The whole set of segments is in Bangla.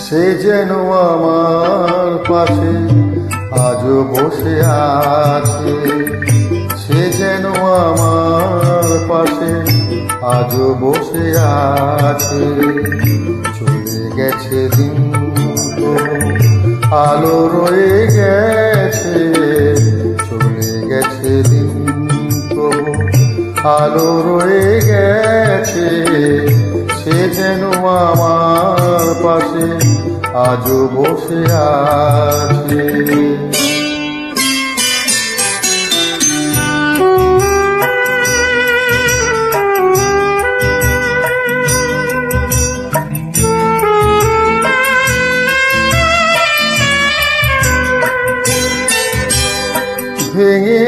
সে যেন আমার পাশে আজও বসে আছে, সে যেন আমার পাশে আজও বসে আছে। চলে গেছে দিন আলো রয়ে গেছে, চলে গেছে দিন আলো রয়ে গেছে। সে যেন আমার পাশে আজও বসে আছে। ভেঙে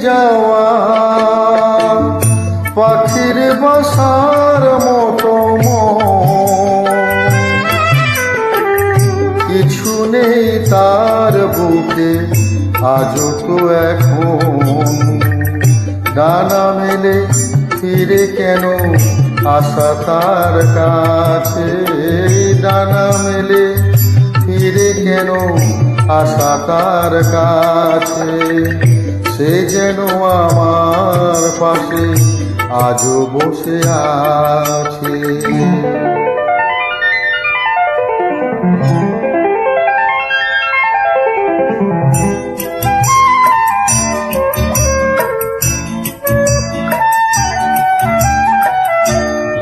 যাওয়া পাখির বাসার মতো কিছু নেই তার বুকে আজও তো এখন। ডানা মেলে ফিরে কেন আসা তার কাছে, ডানা মেলে ফিরে কেন আসা তার কাছে। সে যেন আমার পাশে আজও বসে আছে।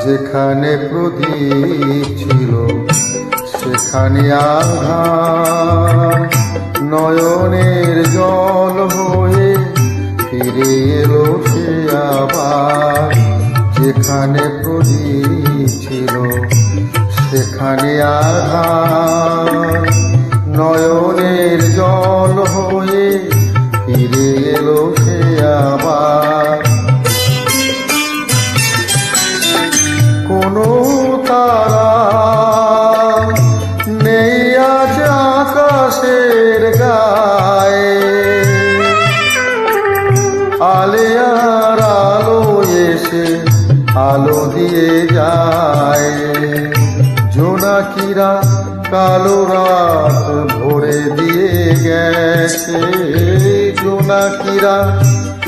যেখানে প্রদীপ ছিল সেখানে আধার, নয়নের জল হয়ে ফিরে এলো সে আবার। যেখানে প্রদীপ ছিল সেখানে আধার, নয়নের জল হয়ে ফিরে এলো সে আবার। কোনো তারা নেই আজ আকাশের গায়ে, আলেয়ার আলো এসে আলো দিয়ে যায়। জোনাকিরা কালো রাত ভরে দিয়ে গেছে, জোনাকিরা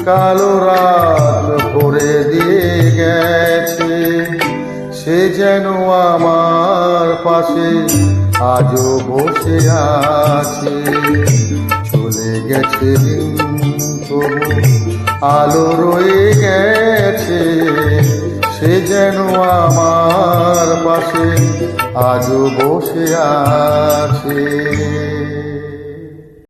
কালো রাত ভরে দিয়ে গেছে। সে যেন আমার পাশে আজও বসে আছে। চলে গেছে দিন তবু আলো রয়ে গেছে, সে যেন আমার পাশে আজও বসে আছে।